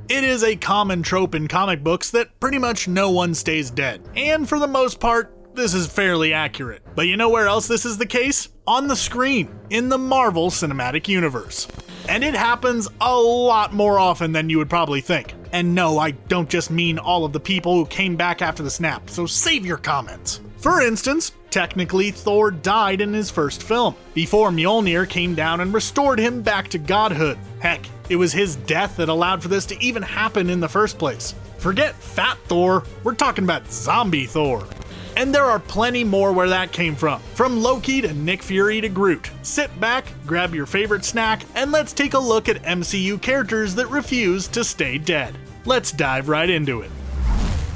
It is a common trope in comic books that pretty much no one stays dead, and for the most part, this is fairly accurate. But you know where else this is the case? On the screen, in the Marvel Cinematic Universe. And it happens a lot more often than you would probably think. And no, I don't just mean all of the people who came back after the snap, so save your comments. For instance, technically Thor died in his first film, before Mjolnir came down and restored him back to godhood. Heck, it was his death that allowed for this to even happen in the first place. Forget Fat Thor, we're talking about Zombie Thor. And there are plenty more where that came from Loki to Nick Fury to Groot. Sit back, grab your favorite snack, and let's take a look at MCU characters that refuse to stay dead. Let's dive right into it.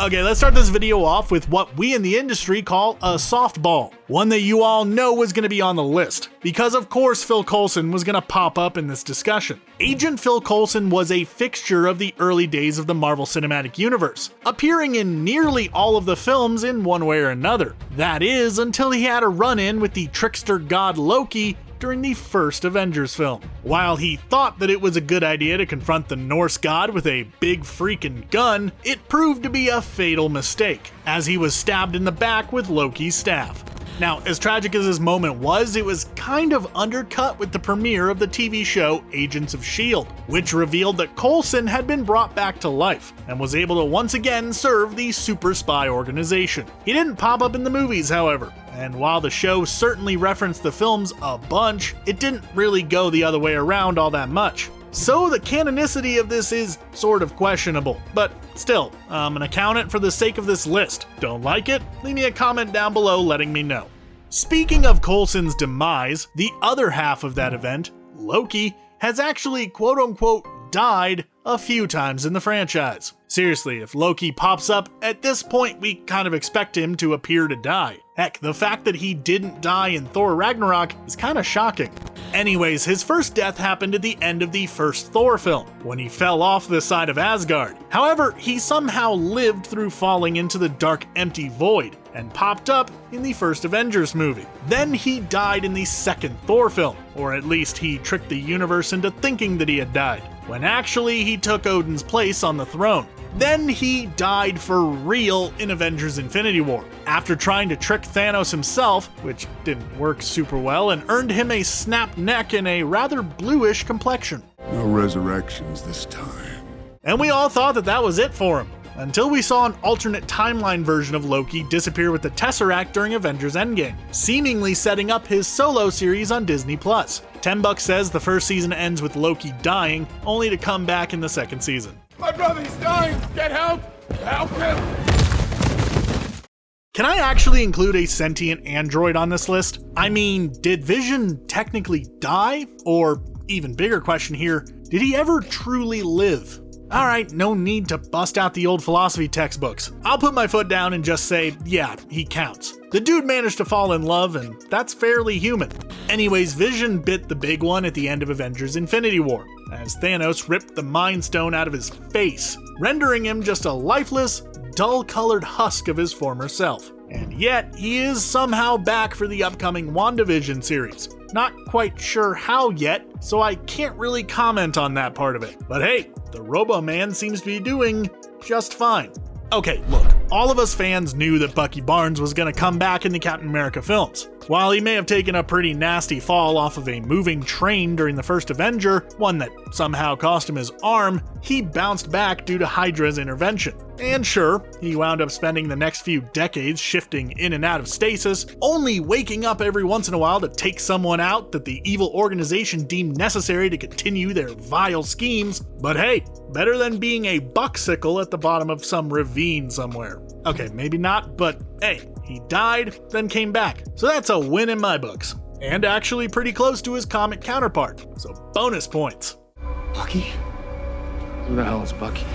Okay, let's start this video off with what we in the industry call a softball. One that you all know was going to be on the list, because of course Phil Coulson was going to pop up in this discussion. Agent Phil Coulson was a fixture of the early days of the Marvel Cinematic Universe, appearing in nearly all of the films in one way or another. That is, until he had a run-in with the trickster god Loki during the first Avengers film. While he thought that it was a good idea to confront the Norse god with a big freaking gun, it proved to be a fatal mistake, as he was stabbed in the back with Loki's staff. Now, as tragic as this moment was, it was kind of undercut with the premiere of the TV show Agents of S.H.I.E.L.D., which revealed that Coulson had been brought back to life and was able to once again serve the super spy organization. He didn't pop up in the movies, however, and while the show certainly referenced the films a bunch, it didn't really go the other way around all that much. So the canonicity of this is sort of questionable, but still, I'm gonna count it for the sake of this list. Don't like it? Leave me a comment down below letting me know. Speaking of Coulson's demise, the other half of that event, Loki, has actually quote-unquote died a few times in the franchise. Seriously, if Loki pops up, at this point we kind of expect him to appear to die. Heck, the fact that he didn't die in Thor Ragnarok is kind of shocking. Anyways, his first death happened at the end of the first Thor film, when he fell off the side of Asgard. However, he somehow lived through falling into the dark, empty void, and popped up in the first Avengers movie. Then he died in the second Thor film, or at least he tricked the universe into thinking that he had died, when actually he took Odin's place on the throne. Then he died for real in Avengers Infinity War, after trying to trick Thanos himself, which didn't work super well, and earned him a snapped neck and a rather bluish complexion. No resurrections this time. And we all thought that that was it for him, until we saw an alternate timeline version of Loki disappear with the Tesseract during Avengers Endgame, seemingly setting up his solo series on Disney+. $10 says the first season ends with Loki dying, only to come back in the second season. My brother's dying! Get help! Help him! Can I actually include a sentient android on this list? I mean, did Vision technically die? Or, even bigger question here, did he ever truly live? Alright, no need to bust out the old philosophy textbooks. I'll put my foot down and just say, yeah, he counts. The dude managed to fall in love, and that's fairly human. Anyways, Vision bit the big one at the end of Avengers Infinity War, as Thanos ripped the Mind Stone out of his face, rendering him just a lifeless, dull-colored husk of his former self. And yet, he is somehow back for the upcoming WandaVision series. Not quite sure how yet, so I can't really comment on that part of it. But hey, the Robo-Man seems to be doing just fine. Okay, look, all of us fans knew that Bucky Barnes was going to come back in the Captain America films. While he may have taken a pretty nasty fall off of a moving train during the first Avenger, one that somehow cost him his arm, he bounced back due to Hydra's intervention. And sure, he wound up spending the next few decades shifting in and out of stasis, only waking up every once in a while to take someone out that the evil organization deemed necessary to continue their vile schemes. But hey, better than being a bucksicle at the bottom of some ravine somewhere. Okay, maybe not, but hey, he died, then came back. So that's a win in my books. And actually pretty close to his comic counterpart, so bonus points. Bucky? Who the hell is Bucky?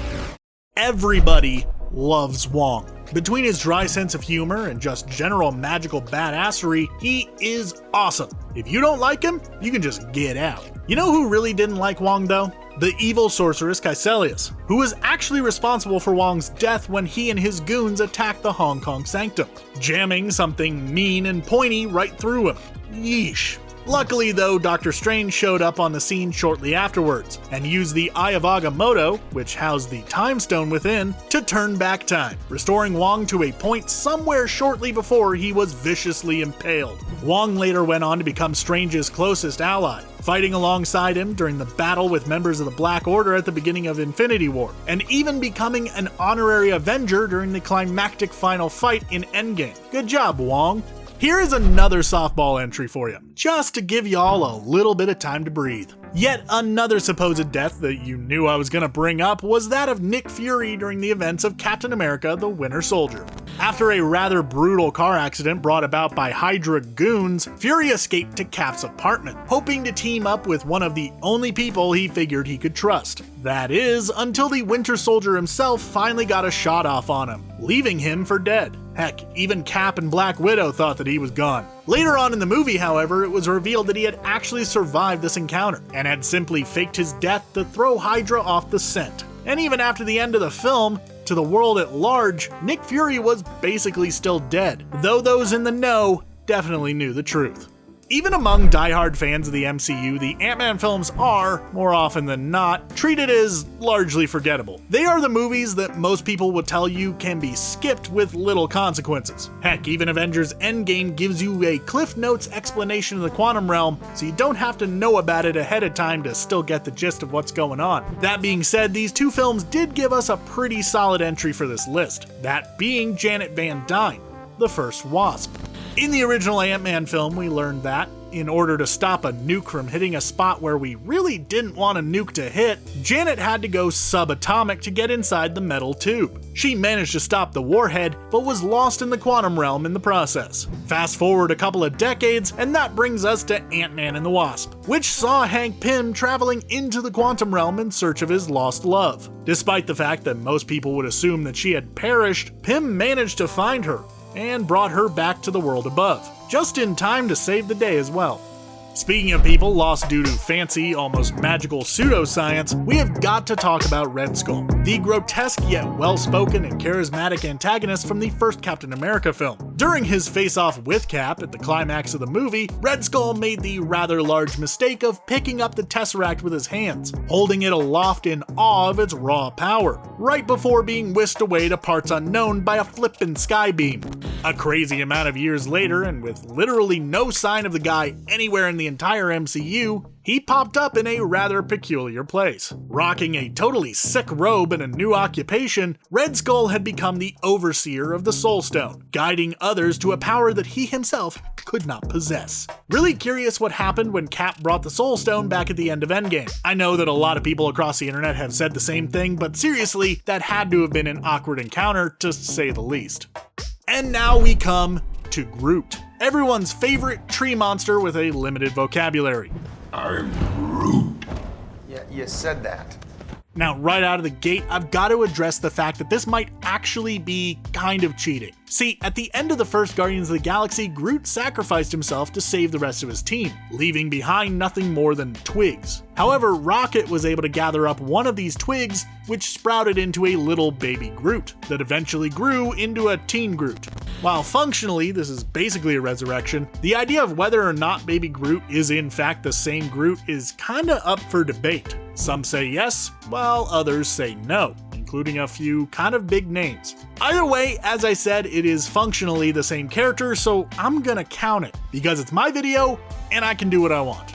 Everybody loves Wong. Between his dry sense of humor and just general magical badassery, he is awesome. If you don't like him, you can just get out. You know who really didn't like Wong though? The evil sorceress Caecilius, who was actually responsible for Wong's death when he and his goons attacked the Hong Kong Sanctum, jamming something mean and pointy right through him. Yeesh. Luckily though, Doctor Strange showed up on the scene shortly afterwards, and used the Eye of Agamotto, which housed the Time Stone within, to turn back time, restoring Wong to a point somewhere shortly before he was viciously impaled. Wong later went on to become Strange's closest ally, fighting alongside him during the battle with members of the Black Order at the beginning of Infinity War, and even becoming an honorary Avenger during the climactic final fight in Endgame. Good job, Wong. Here is another softball entry for you, just to give y'all a little bit of time to breathe. Yet another supposed death that you knew I was going to bring up was that of Nick Fury during the events of Captain America: The Winter Soldier. After a rather brutal car accident brought about by Hydra goons, Fury escaped to Cap's apartment, hoping to team up with one of the only people he figured he could trust. That is, until the Winter Soldier himself finally got a shot off on him, leaving him for dead. Heck, even Cap and Black Widow thought that he was gone. Later on in the movie, however, it was revealed that he had actually survived this encounter, and had simply faked his death to throw Hydra off the scent. And even after the end of the film, to the world at large, Nick Fury was basically still dead, though those in the know definitely knew the truth. Even among diehard fans of the MCU, the Ant-Man films are, more often than not, treated as largely forgettable. They are the movies that most people will tell you can be skipped with little consequences. Heck, even Avengers Endgame gives you a Cliff Notes explanation of the quantum realm, so you don't have to know about it ahead of time to still get the gist of what's going on. That being said, these two films did give us a pretty solid entry for this list, that being Janet Van Dyne, the first Wasp. In the original Ant-Man film, we learned that, in order to stop a nuke from hitting a spot where we really didn't want a nuke to hit, Janet had to go subatomic to get inside the metal tube. She managed to stop the warhead, but was lost in the quantum realm in the process. Fast forward a couple of decades, and that brings us to Ant-Man and the Wasp, which saw Hank Pym traveling into the quantum realm in search of his lost love. Despite the fact that most people would assume that she had perished, Pym managed to find her, and brought her back to the world above, just in time to save the day as well. Speaking of people lost due to fancy, almost magical pseudoscience, we have got to talk about Red Skull, the grotesque yet well-spoken and charismatic antagonist from the first Captain America film. During his face-off with Cap at the climax of the movie, Red Skull made the rather large mistake of picking up the Tesseract with his hands, holding it aloft in awe of its raw power, right before being whisked away to parts unknown by a flippin' skybeam. A crazy amount of years later, and with literally no sign of the guy anywhere in the entire MCU, he popped up in a rather peculiar place. Rocking a totally sick robe and a new occupation, Red Skull had become the overseer of the Soul Stone, guiding others to a power that he himself could not possess. Really curious what happened when Cap brought the Soul Stone back at the end of Endgame. I know that a lot of people across the internet have said the same thing, but seriously, that had to have been an awkward encounter, to say the least. And now we come to Groot, everyone's favorite tree monster with a limited vocabulary. I'm Groot. Yeah, you said that. Now, right out of the gate, I've got to address the fact that this might actually be kind of cheating. See, at the end of the first Guardians of the Galaxy, Groot sacrificed himself to save the rest of his team, leaving behind nothing more than twigs. However, Rocket was able to gather up one of these twigs, which sprouted into a little baby Groot, that eventually grew into a teen Groot. While functionally this is basically a resurrection, the idea of whether or not baby Groot is in fact the same Groot is kinda up for debate. Some say yes, while others say no, including a few kind of big names. Either way, as I said, it is functionally the same character, so I'm gonna count it, because it's my video, and I can do what I want.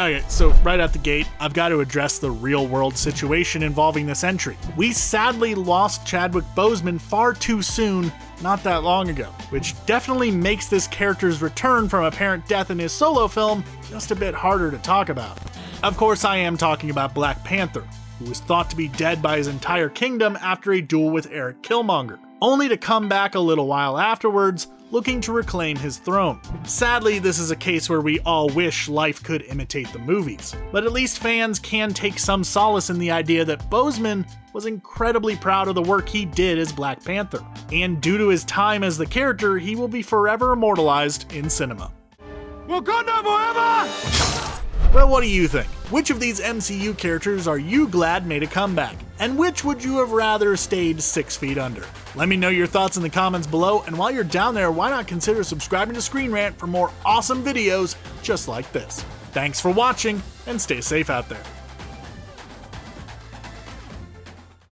Okay, so right out the gate, I've got to address the real-world situation involving this entry. We sadly lost Chadwick Boseman far too soon, not that long ago, which definitely makes this character's return from apparent death in his solo film just a bit harder to talk about. Of course, I am talking about Black Panther, who was thought to be dead by his entire kingdom after a duel with Eric Killmonger, only to come back a little while afterwards, looking to reclaim his throne. Sadly, this is a case where we all wish life could imitate the movies, but at least fans can take some solace in the idea that Boseman was incredibly proud of the work he did as Black Panther, and due to his time as the character, he will be forever immortalized in cinema. Wakanda forever! Well, what do you think? Which of these MCU characters are you glad made a comeback? And which would you have rather stayed 6 feet under? Let me know your thoughts in the comments below, and while you're down there, why not consider subscribing to ScreenRant for more awesome videos just like this. Thanks for watching, and stay safe out there.